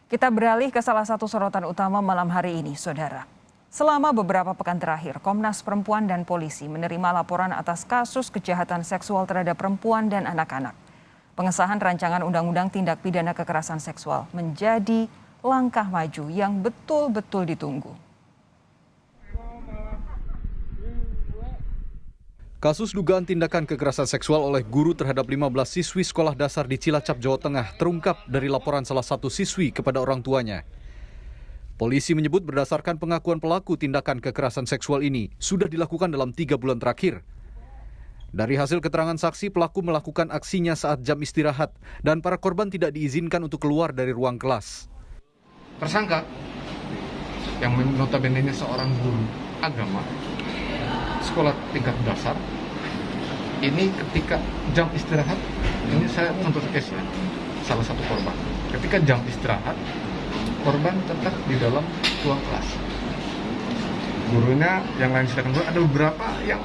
Kita beralih ke salah satu sorotan utama malam hari ini, Saudara. Selama beberapa pekan terakhir, Komnas Perempuan dan Polisi menerima laporan atas kasus kejahatan seksual terhadap perempuan dan anak-anak. Pengesahan rancangan Undang-Undang Tindak Pidana Kekerasan Seksual menjadi langkah maju yang betul-betul ditunggu. Kasus dugaan tindakan kekerasan seksual oleh guru terhadap 15 siswi sekolah dasar di Cilacap, Jawa Tengah terungkap dari laporan salah satu siswi kepada orang tuanya. Polisi menyebut berdasarkan pengakuan pelaku tindakan kekerasan seksual ini sudah dilakukan dalam 3 bulan terakhir. Dari hasil keterangan saksi, pelaku melakukan aksinya saat jam istirahat dan para korban tidak diizinkan untuk keluar dari ruang kelas. Tersangka yang notabene seorang guru agama sekolah tingkat dasar ini ketika jam istirahat, ini saya contoh case-nya, salah satu korban. Ketika jam istirahat, korban tetap di dalam ruang kelas. Gurunya yang lain silakan keluar, ada beberapa yang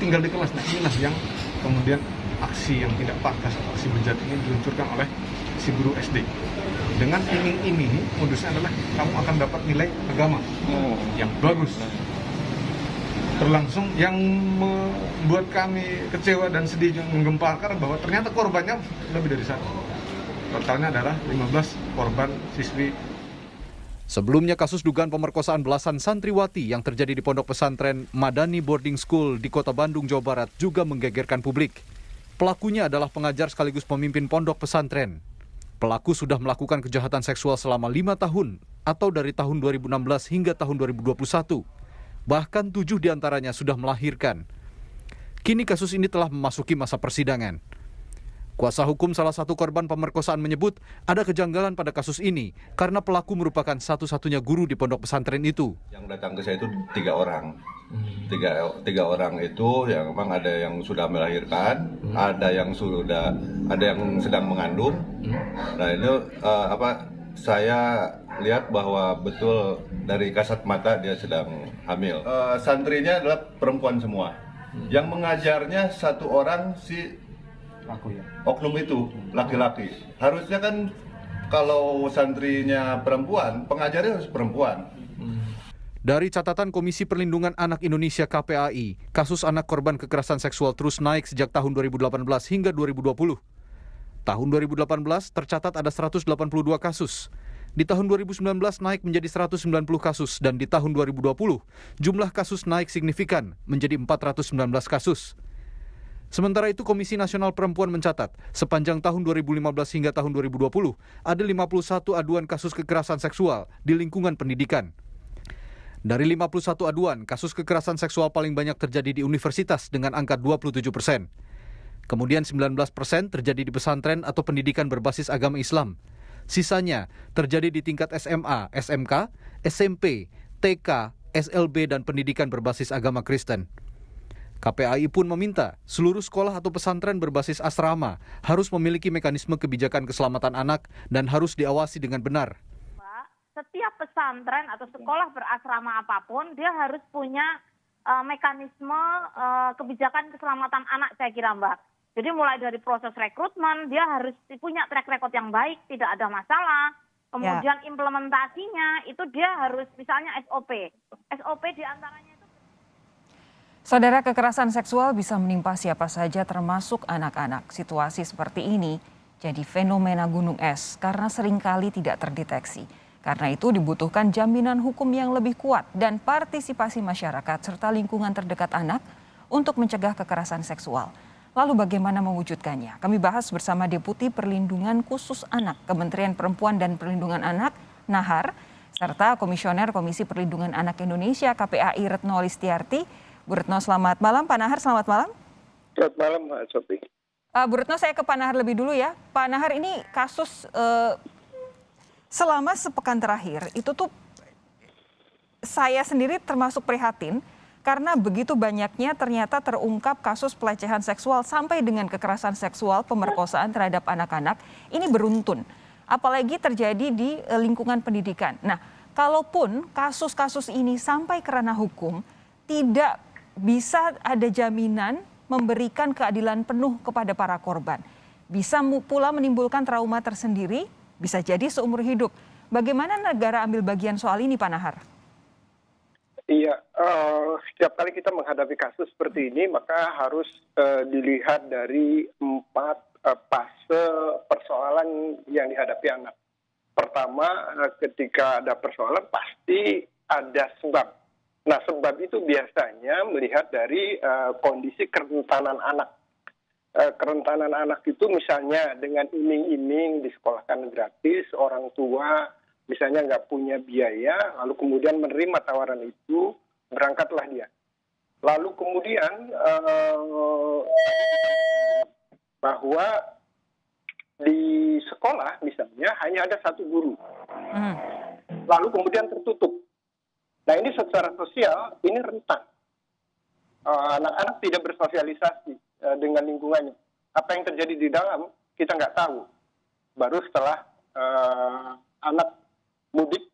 tinggal di kelas. Nah inilah yang kemudian aksi yang tidak pantas atau aksi bejat ini diluncurkan oleh si guru SD. Dengan iming-iming, modusnya adalah kamu akan dapat nilai agama yang bagus. Berlangsung yang membuat kami kecewa dan sedih dan menggemparkan bahwa ternyata korbannya lebih dari satu. Totalnya adalah 15 korban siswi. Sebelumnya kasus dugaan pemerkosaan belasan santriwati yang terjadi di pondok pesantren Madani Boarding School di Kota Bandung, Jawa Barat juga menggegerkan publik. Pelakunya adalah pengajar sekaligus pemimpin pondok pesantren. Pelaku sudah melakukan kejahatan seksual selama 5 tahun atau dari tahun 2016 hingga tahun 2021. Bahkan 7 diantaranya sudah melahirkan. Kini kasus ini telah memasuki masa persidangan. Kuasa hukum salah satu korban pemerkosaan menyebut ada kejanggalan pada kasus ini karena pelaku merupakan satu-satunya guru di pondok pesantren itu. Yang datang ke saya itu 3 orang. Tiga orang itu yang memang ada yang sudah melahirkan, ada yang sedang mengandung. Nah ini saya lihat bahwa betul dari kasat mata dia sedang hamil. Santrinya adalah perempuan semua. Yang mengajarnya satu orang si oknum itu laki-laki. Harusnya kan kalau santrinya perempuan, pengajarnya harus perempuan. Dari catatan Komisi Perlindungan Anak Indonesia KPAI, kasus anak korban kekerasan seksual terus naik sejak tahun 2018 hingga 2020. Tahun 2018 tercatat ada 182 kasus. Di tahun 2019 naik menjadi 190 kasus dan di tahun 2020 jumlah kasus naik signifikan menjadi 419 kasus. Sementara itu Komisi Nasional Perempuan mencatat sepanjang tahun 2015 hingga tahun 2020 ada 51 aduan kasus kekerasan seksual di lingkungan pendidikan. Dari 51 aduan, kasus kekerasan seksual paling banyak terjadi di universitas dengan angka 27%. Kemudian 19% terjadi di pesantren atau pendidikan berbasis agama Islam. Sisanya terjadi di tingkat SMA, SMK, SMP, TK, SLB, dan pendidikan berbasis agama Kristen. KPAI pun meminta seluruh sekolah atau pesantren berbasis asrama harus memiliki mekanisme kebijakan keselamatan anak dan harus diawasi dengan benar. Setiap pesantren atau sekolah berasrama apapun, dia harus punya mekanisme kebijakan keselamatan anak, saya kira, Mbak. Jadi mulai dari proses rekrutmen, dia harus punya track record yang baik, tidak ada masalah. Kemudian implementasinya, itu dia harus misalnya SOP. SOP diantaranya itu... Saudara, kekerasan seksual bisa menimpa siapa saja termasuk anak-anak. Situasi seperti ini jadi fenomena gunung es karena seringkali tidak terdeteksi. Karena itu dibutuhkan jaminan hukum yang lebih kuat dan partisipasi masyarakat serta lingkungan terdekat anak untuk mencegah kekerasan seksual. Lalu bagaimana mewujudkannya? Kami bahas bersama Deputi Perlindungan Khusus Anak Kementerian Perempuan dan Perlindungan Anak, Nahar, serta Komisioner Komisi Perlindungan Anak Indonesia KPAI Retno Listiarti. Bu Retno, selamat malam. Pak Nahar, selamat malam. Selamat malam, Mbak Sofi. Bu Retno, saya ke Pak Nahar lebih dulu ya. Pak Nahar, ini kasus... selama sepekan terakhir itu tuh saya sendiri termasuk prihatin karena begitu banyaknya ternyata terungkap kasus pelecehan seksual sampai dengan kekerasan seksual, pemerkosaan terhadap anak-anak. Ini beruntun, apalagi terjadi di lingkungan pendidikan. Nah, kalaupun kasus-kasus ini sampai ke ranah hukum, tidak bisa ada jaminan memberikan keadilan penuh kepada para korban. Bisa pula menimbulkan trauma tersendiri, bisa jadi seumur hidup. Bagaimana negara ambil bagian soal ini, Pak Nahar? Iya, setiap kali kita menghadapi kasus seperti ini, maka harus dilihat dari 4 fase persoalan yang dihadapi anak. Pertama, ketika ada persoalan pasti ada sebab. Nah, sebab itu biasanya melihat dari kondisi kerentanan anak. Kerentanan anak itu misalnya dengan iming-iming disekolahkan gratis, orang tua misalnya nggak punya biaya, lalu kemudian menerima tawaran itu, berangkatlah dia. Lalu kemudian bahwa di sekolah misalnya hanya ada 1 guru, lalu kemudian tertutup. Nah ini secara sosial ini rentan. Anak-anak tidak bersosialisasi dengan lingkungannya. Apa yang terjadi di dalam kita nggak tahu. Baru setelah anak mudik,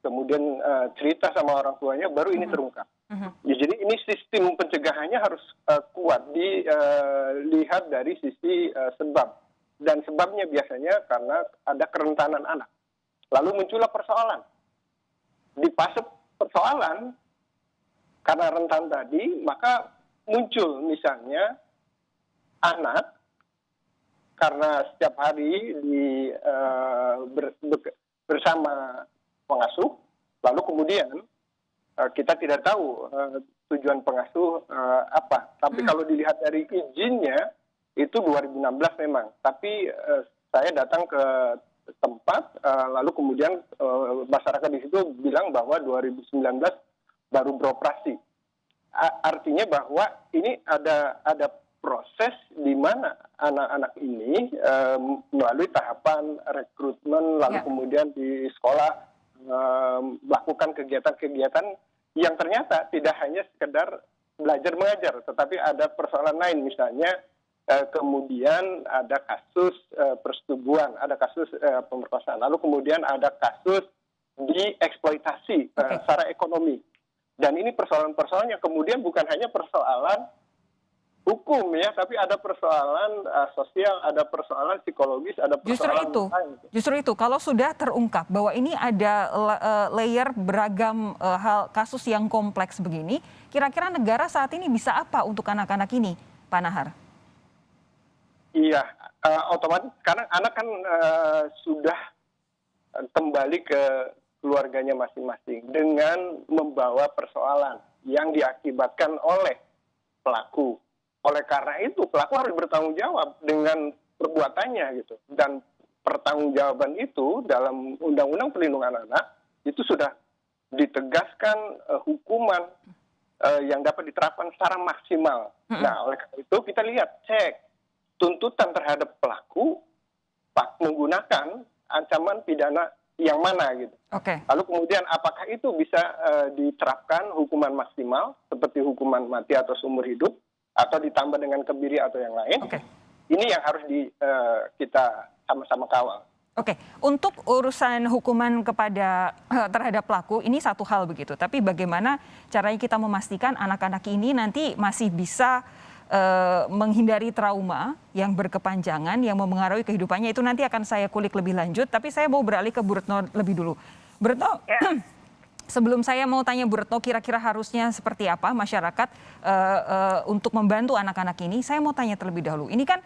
kemudian cerita sama orang tuanya, baru ini terungkap. Ya, jadi ini sistem pencegahannya harus kuat, dilihat dari sisi sebab. Dan sebabnya biasanya karena ada kerentanan anak. Lalu muncullah persoalan. Di fase persoalan, karena rentan tadi, maka muncul misalnya anak, karena setiap hari bersama pengasuh, lalu kemudian kita tidak tahu tujuan pengasuh apa. Tapi kalau dilihat dari izinnya, itu 2016 memang. Tapi saya datang ke tempat, lalu kemudian masyarakat di situ bilang bahwa 2019 baru beroperasi. Artinya bahwa ini ada proses di mana anak-anak ini melalui tahapan rekrutmen, lalu kemudian di sekolah melakukan kegiatan-kegiatan yang ternyata tidak hanya sekedar belajar mengajar, tetapi ada persoalan lain, misalnya kemudian ada kasus persetubuhan, ada kasus pemerkosaan, lalu kemudian ada kasus dieksploitasi secara ekonomi. Dan ini persoalan-persoalan yang kemudian bukan hanya persoalan hukum ya, tapi ada persoalan sosial, ada persoalan psikologis, ada persoalan Justru itu kalau sudah terungkap bahwa ini ada layer beragam hal kasus yang kompleks begini, kira-kira negara saat ini bisa apa untuk anak-anak ini, Pak Nahar? Iya, otomatis karena anak kan sudah kembali ke keluarganya masing-masing dengan membawa persoalan yang diakibatkan oleh pelaku. Oleh karena itu pelaku harus bertanggung jawab dengan perbuatannya gitu. Dan pertanggungjawaban itu dalam Undang-Undang Perlindungan Anak itu sudah ditegaskan hukuman yang dapat diterapkan secara maksimal. Nah, oleh karena itu kita lihat cek tuntutan terhadap pelaku menggunakan ancaman pidana yang mana gitu. Lalu kemudian apakah itu bisa diterapkan hukuman maksimal seperti hukuman mati atau seumur hidup, atau ditambah dengan kebiri atau yang lain. Ini yang harus kita sama-sama kawal. Untuk urusan hukuman terhadap pelaku ini satu hal begitu. Tapi bagaimana caranya kita memastikan anak-anak ini nanti masih bisa menghindari trauma yang berkepanjangan yang memengaruhi kehidupannya, itu nanti akan saya kulik lebih lanjut. Tapi saya mau beralih ke Bu Retno lebih dulu. Bu Retno, sebelum saya mau tanya Bu Retno kira-kira harusnya seperti apa masyarakat untuk membantu anak-anak ini, saya mau tanya terlebih dahulu. Ini kan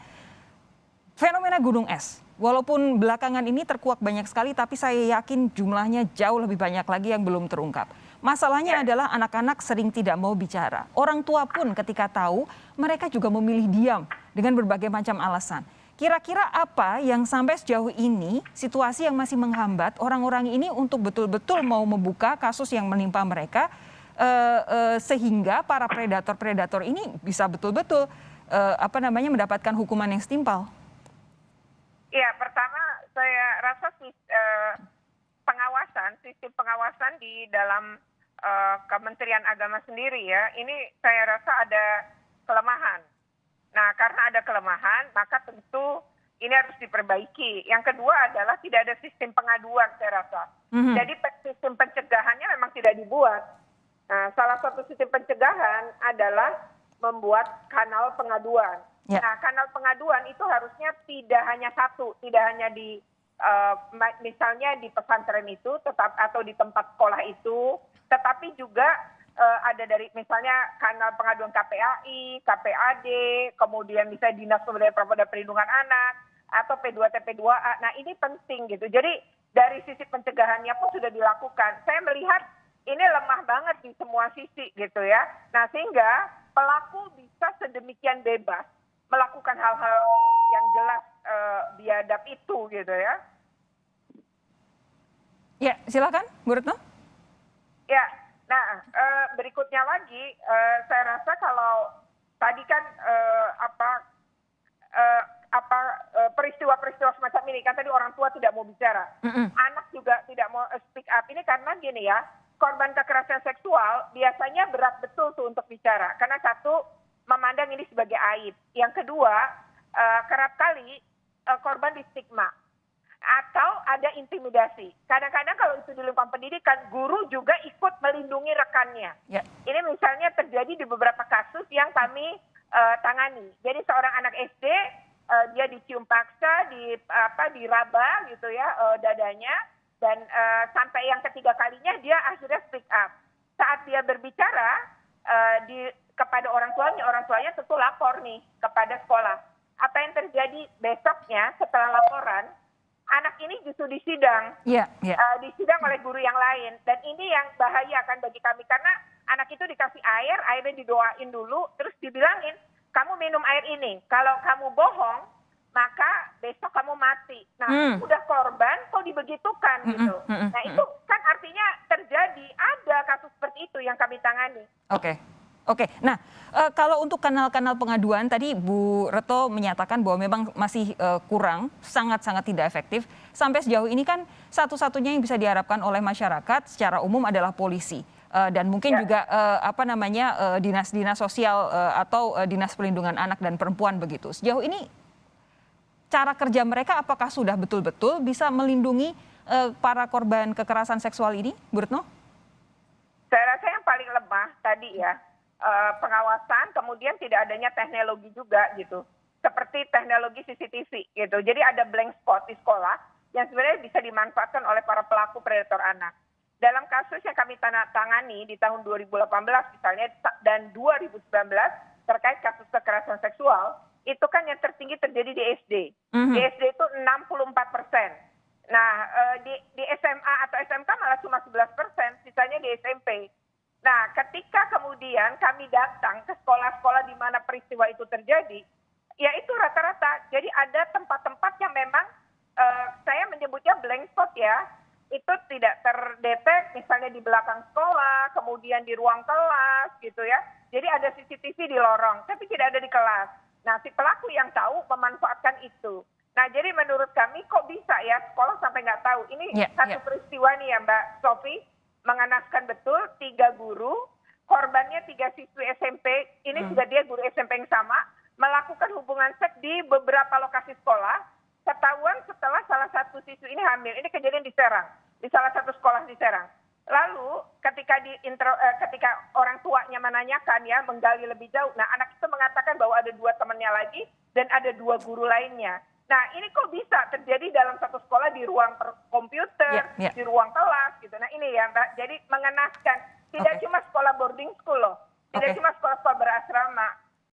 fenomena gunung es. Walaupun belakangan ini terkuak banyak sekali, tapi saya yakin jumlahnya jauh lebih banyak lagi yang belum terungkap. Masalahnya adalah anak-anak sering tidak mau bicara. Orang tua pun ketika tahu, mereka juga memilih diam dengan berbagai macam alasan. Kira-kira apa yang sampai sejauh ini situasi yang masih menghambat orang-orang ini untuk betul-betul mau membuka kasus yang menimpa mereka sehingga para predator-predator ini bisa betul-betul mendapatkan hukuman yang setimpal? Ya, pertama saya rasa sistem pengawasan di dalam Kementerian Agama sendiri ya, ini saya rasa ada kelemahan. Nah, karena ada kelemahan, maka tentu ini harus diperbaiki. Yang kedua adalah tidak ada sistem pengaduan, saya rasa. Jadi sistem pencegahannya memang tidak dibuat. Nah, salah satu sistem pencegahan adalah membuat kanal pengaduan. Nah, kanal pengaduan itu harusnya tidak hanya satu, tidak hanya di misalnya di pesantren itu atau di tempat sekolah itu, tetapi juga ada dari misalnya kanal pengaduan KPAI, KPAD, kemudian misalnya Dinas Pemberdayaan Perempuan dan Perlindungan Anak, atau P2T, P2A. Nah ini penting gitu. Jadi dari sisi pencegahannya pun sudah dilakukan. Saya melihat ini lemah banget di semua sisi gitu ya. Nah sehingga pelaku bisa sedemikian bebas melakukan hal-hal yang jelas biadab itu gitu ya. Ya, silakan Bu Retno. Ya, nah berikutnya lagi saya rasa kalau tadi kan peristiwa-peristiwa semacam ini kan tadi orang tua tidak mau bicara, anak juga tidak mau speak up. Ini karena gini ya, korban kekerasan seksual biasanya berat betul tuh untuk bicara karena satu memandang ini sebagai aib, yang kedua kerap kali korban di stigma atau ada intimidasi. Kadang-kadang kalau itu di lingkungan pendidikan, guru juga ikut melindungi rekannya. Ya. Ini misalnya terjadi di beberapa kasus yang kami tangani. Jadi seorang anak SD dia dicium paksa, diraba gitu ya dadanya, dan sampai yang ketiga kalinya dia akhirnya speak up. Saat dia berbicara kepada orang tuanya tentu lapor nih kepada sekolah. Apa yang terjadi besoknya setelah laporan, anak ini justru disidang, disidang oleh guru yang lain. Dan ini yang bahaya kan bagi kami, karena anak itu dikasih airnya didoain dulu, terus dibilangin, kamu minum air ini, kalau kamu bohong, maka besok kamu mati. Nah, udah korban, kok dibegitukan gitu. Nah, itu kan artinya terjadi, ada kasus seperti itu yang kami tangani. Oke. Nah, kalau untuk kanal-kanal pengaduan tadi Bu Retno menyatakan bahwa memang masih kurang, sangat-sangat tidak efektif. Sampai sejauh ini kan satu-satunya yang bisa diharapkan oleh masyarakat secara umum adalah polisi. Dan mungkin juga dinas-dinas sosial atau dinas perlindungan anak dan perempuan begitu. Sejauh ini cara kerja mereka apakah sudah betul-betul bisa melindungi para korban kekerasan seksual ini, Bu Retno? Saya rasa yang paling lemah tadi ya, pengawasan, kemudian tidak adanya teknologi juga gitu, seperti teknologi CCTV gitu. Jadi ada blank spot di sekolah yang sebenarnya bisa dimanfaatkan oleh para pelaku predator anak. Dalam kasus yang kami tangani di tahun 2018 misalnya dan 2019 terkait kasus kekerasan seksual, itu kan yang tertinggi terjadi di SD. Di SD itu 64%. Nah, di SMA atau SMK malah cuma 11%, sisanya di SMP. Nah, ketika kemudian kami datang ke sekolah-sekolah di mana peristiwa itu terjadi, ya itu rata-rata. Jadi ada tempat-tempat yang memang saya menyebutnya blank spot ya, itu tidak terdetek, misalnya di belakang sekolah, kemudian di ruang kelas gitu ya. Jadi ada CCTV di lorong, tapi tidak ada di kelas. Nah, si pelaku yang tahu memanfaatkan itu. Nah, jadi menurut kami kok bisa ya sekolah sampai nggak tahu. Ini satu peristiwa nih ya Mbak Sofi, mengenaskan betul, 3 guru, korbannya 3 siswi SMP, ini juga dia guru SMP yang sama, melakukan hubungan seks di beberapa lokasi sekolah, ketahuan setelah salah satu siswi ini hamil. Ini kejadian di Serang, di salah satu sekolah di Serang. Lalu ketika ketika orang tuanya menanyakan ya, menggali lebih jauh, nah anak itu mengatakan bahwa ada 2 temannya lagi dan ada 2 guru lainnya. Nah ini kok bisa terjadi dalam satu sekolah di ruang komputer, di ruang kelas gitu. Nah ini ya Mbak, jadi mengenaskan. Tidak cuma sekolah boarding school loh, tidak cuma sekolah-sekolah berasrama.